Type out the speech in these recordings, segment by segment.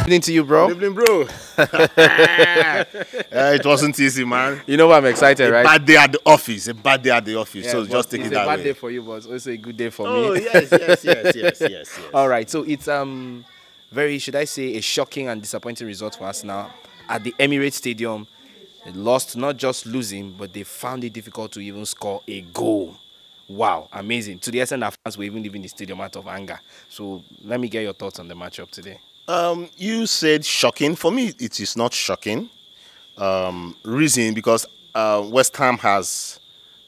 Good evening to you, bro. Good evening, bro. It wasn't easy, man. You know why I'm excited, right? Bad day at the office. A bad day at the office. Yeah, So just take it that way. It's a bad day for you, but it's also a good day for me. Oh, yes. All right, so it's very, should I say, a shocking and disappointing result for us now at the Emirates Stadium. They lost, not just losing, but they found it difficult to even score a goal. Wow, amazing. To the extent that fans were even leaving the stadium out of anger. So let me get your thoughts on the matchup today. You said shocking. For me, it is not shocking. Reason because West Ham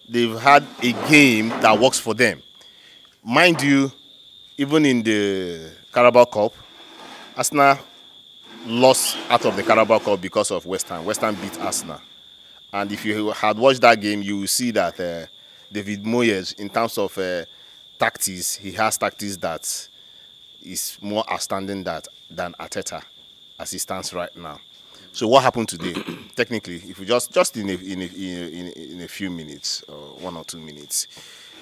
they've had a game that works for them. Mind you, even in the Carabao Cup, Arsenal lost out of the Carabao Cup because of West Ham. West Ham beat Arsenal. And if you had watched that game, you will see that David Moyes, in terms of tactics, he has tactics that is more outstanding than Arteta as it stands right now. So what happened today? Technically, if we just in a few minutes or 1 or 2 minutes.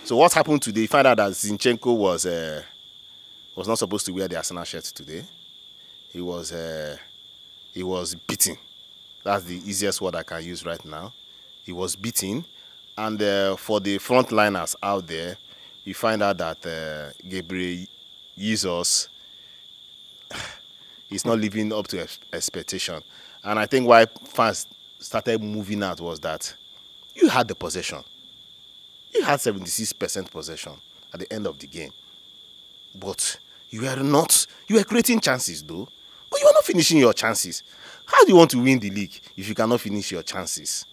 So what happened today? You find out that Zinchenko was not supposed to wear the Arsenal shirt today. He was beaten. That's the easiest word I can use right now. He was beaten, and for the frontliners out there, you find out that Gabriel Jesus is not living up to expectation. And I think why fans started moving out was that you had the possession. You had 76% possession at the end of the game. But you were creating chances though, but you are not finishing your chances. How do you want to win the league if you cannot finish your chances?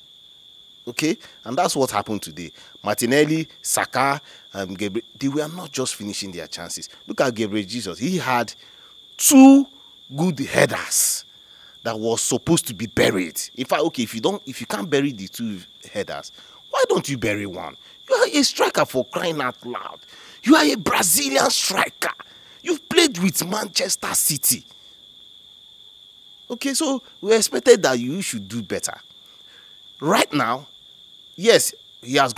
Okay? And that's what happened today. Martinelli, Saka, Gabriel, they were not just finishing their chances. Look at Gabriel Jesus. He had 2 good headers that was supposed to be buried. In fact, okay, if you can't bury the 2 headers, why don't you bury one? You are a striker, for crying out loud. You are a Brazilian striker. You've played with Manchester City. Okay, so we expected that you should do better. Right now, yes, he has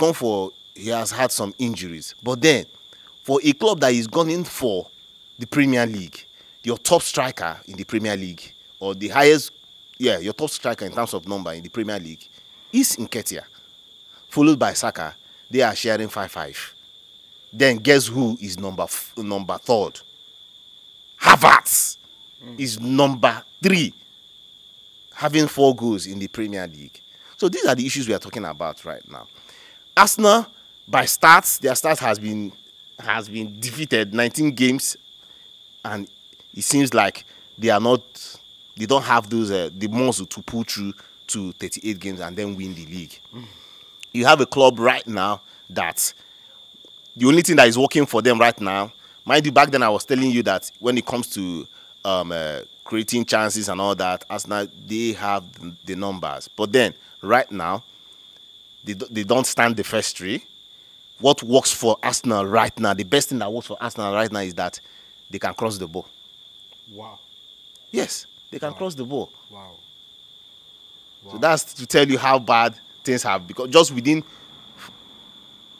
had some injuries. But then, for a club that is gone in for the Premier League, your top striker in the Premier League, or the highest, your top striker in terms of number in the Premier League, is Nketiah, followed by Saka. They are sharing 5-5. Then guess who is number 3rd? Havertz is number 3, having 4 goals in the Premier League. So these are the issues we are talking about right now. Arsenal, by stats, their stats has been defeated 19 games, and it seems like they don't have those the muscle to pull through to 38 games and then win the league. You have a club right now that the only thing that is working for them right now, mind you, back then I was telling you that when it comes to creating chances and all that, Arsenal, they have the numbers. But then, right now, they don't stand the first 3. What works for Arsenal right now, the best thing that works for Arsenal right now is that they can cross the ball. Wow. Yes, they can cross the ball. Wow. So that's to tell you how bad things have become. Just within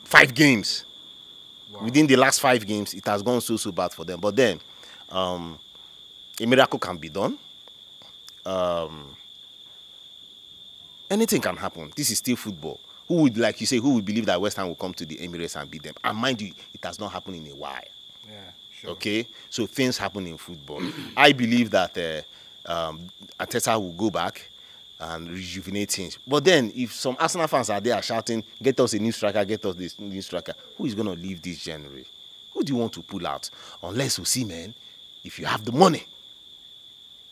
5 games, within the last 5 games, it has gone so bad for them. But then, a miracle can be done. Anything can happen. This is still football. Who would, like you say, who would believe that West Ham will come to the Emirates and beat them? And mind you, it has not happened in a while. Yeah, sure. Okay? So things happen in football. I believe that Arteta will go back and rejuvenate things. But then, if some Arsenal fans are there shouting, get us a new striker, get us this new striker, who is going to leave this January? Who do you want to pull out? Unless Osimhen, if you have the money.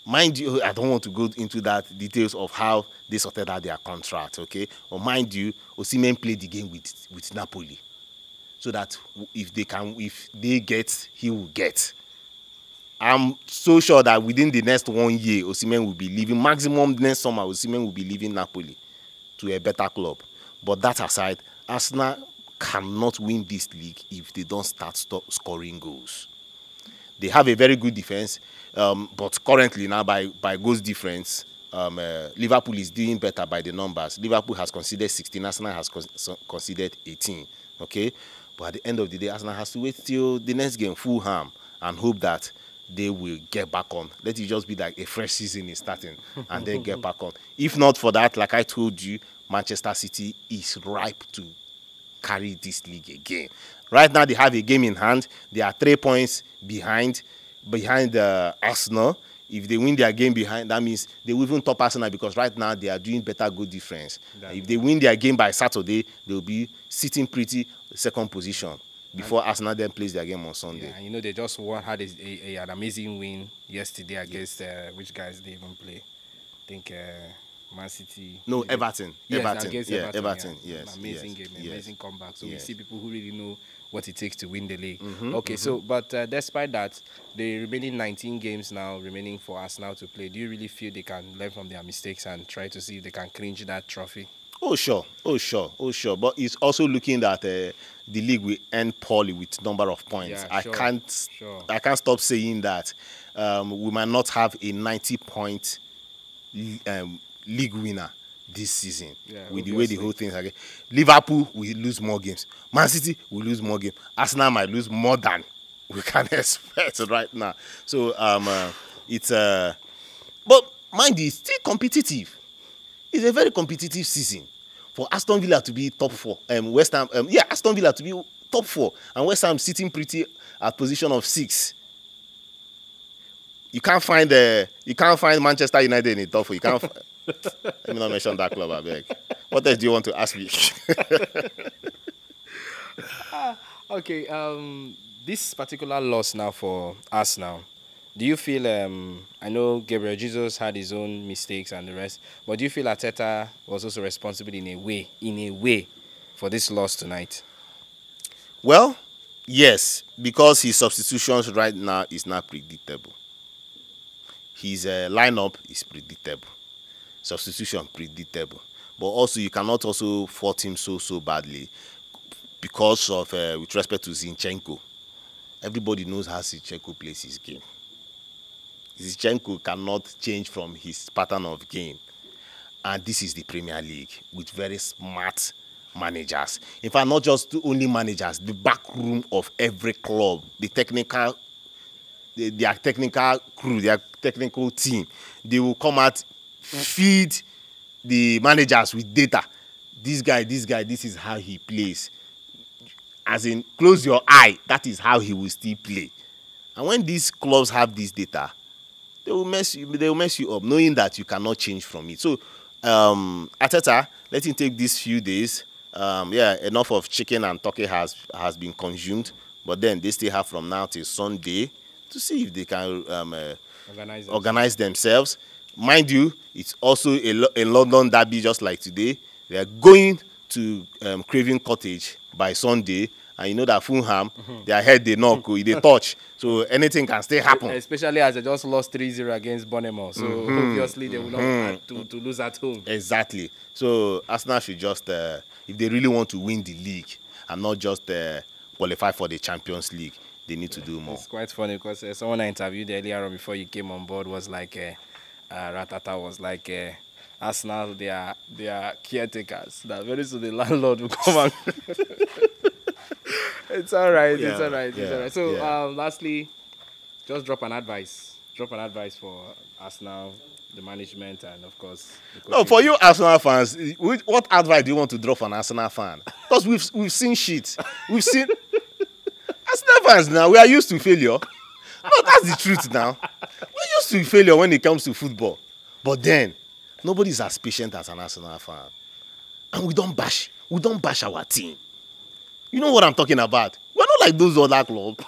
Mind you, I don't want to go into that details of how they sorted out their contract, okay? Or mind you, Osimhen played the game with Napoli. So that if they get, he will get. I'm so sure that within the next 1 year, Osimhen will be leaving. Maximum next summer, Osimhen will be leaving Napoli to a better club. But that aside, Arsenal cannot win this league if they don't stop scoring goals. They have a very good defense, but currently now by goals difference, Liverpool is doing better by the numbers. Liverpool has conceded 16, Arsenal has conceded 18. Okay, but at the end of the day, Arsenal has to wait till the next game, Fulham, and hope that they will get back on. Let it just be like a fresh season is starting and then get back on. If not for that, like I told you, Manchester City is ripe to carry this league again. Right now, they have a game in hand. They are 3 points behind Arsenal. If they win their game behind, that means they will even top Arsenal because right now they are doing better goal difference. If they win their game by Saturday, they'll be sitting pretty second position before Arsenal then plays their game on Sunday. Yeah, and you know they just had an amazing win yesterday against which guys they even play? I think Man City. No, Everton. Yes, Everton. against Yeah, Everton. Everton. Yeah. Yes. Amazing yes, game, yes, amazing comeback. So yes. we see people who really know what it takes to win the league. Okay, so but despite that, the remaining 19 games now remaining for Arsenal to play, do you really feel they can learn from their mistakes and try to see if they can clinch that trophy? Oh sure. But it's also looking that the league will end poorly with number of points. Yeah, I can't stop saying that we might not have a 90-point league winner this season. Yeah, with the way the whole things are going. Liverpool will lose more games. Man City will lose more games. Arsenal might lose more than we can expect right now. So it's but mind you, it's still competitive. It's a very competitive season for Aston Villa to be top 4. West Ham, Aston Villa to be top 4, and West Ham sitting pretty at position of 6. You can't find Manchester United in the top 4. You can't. Let me not mention that club, I beg. What else do you want to ask me? Okay, this particular loss now for Arsenal, do you feel, I know Gabriel Jesus had his own mistakes and the rest, but do you feel Arteta was also responsible in a way, for this loss tonight? Well, yes, because his substitutions right now is not predictable. His lineup is predictable. Substitution predictable. But also, you cannot also fault him so badly because of, with respect to Zinchenko. Everybody knows how Zinchenko plays his game. Zinchenko cannot change from his pattern of game. And this is the Premier League with very smart managers. In fact, not just the only managers, the back room of every club, their technical crew, their technical team, they will come out, feed the managers with data. This guy, this is how he plays. As in, close your eye, that is how he will still play. And when these clubs have this data, they will mess you up, knowing that you cannot change from it. So, Arteta, let him take these few days. Enough of chicken and turkey has been consumed, but then they still have from now till Sunday to see if they can organize themselves. Mind you, it's also a London derby just like today. They are going to Craven Cottage by Sunday, and you know that Fulham, their head they knock, they touch, so anything can still happen. Especially as they just lost 3-0 against Bournemouth, so obviously they will not have to lose at home. Exactly. So Arsenal should just, if they really want to win the league and not just qualify for the Champions League, they need to do more. It's quite funny because someone I interviewed earlier on before you came on board was like, Ratata was like, Arsenal, they are caretakers. That very soon the landlord will come and it's all right. It's all right. So lastly, just drop an advice for Arsenal, the management, and of course. No, for you Arsenal fans, what advice do you want to drop an Arsenal fan? Because we've seen shit. We've seen Arsenal fans now. We are used to failure. No, that's the truth now. We're used to failure when it comes to football. But then, nobody's as patient as an Arsenal fan. And we don't bash our team. You know what I'm talking about? We're not like those other clubs.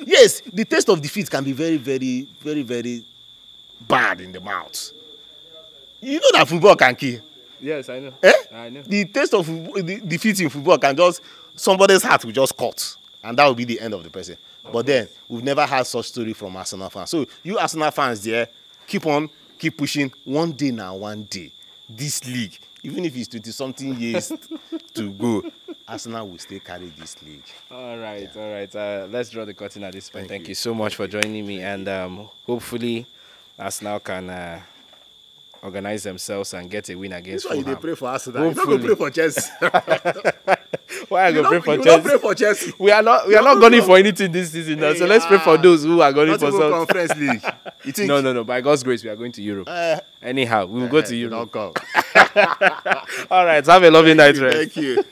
Yes, the taste of defeat can be very, very, very, very bad in the mouth. You know that football can kill. Yes, I know. I know. The taste of the defeat in football can just, somebody's heart will just cut. And that will be the end of the person. But then, we've never had such story from Arsenal fans. So, you Arsenal fans there, keep pushing. One day, this league, even if it's 20-something years to go, Arsenal will still carry this league. All right. Let's draw the curtain at this point. Thank you so much for joining me. And hopefully, Arsenal can organize themselves and get a win against Fulham. They pray for Arsenal. You're not going to pray for Chelsea. Why I go pray for you don't Chelsea? pray for Chelsea. We are not gunning for anything this season now. So let's pray for those who are gunning Not for even something. Conference League. You think? No. By God's grace, we are going to Europe. Anyhow, we will go to You Europe. don't come. All right. Have a lovely night, rest. Thank you.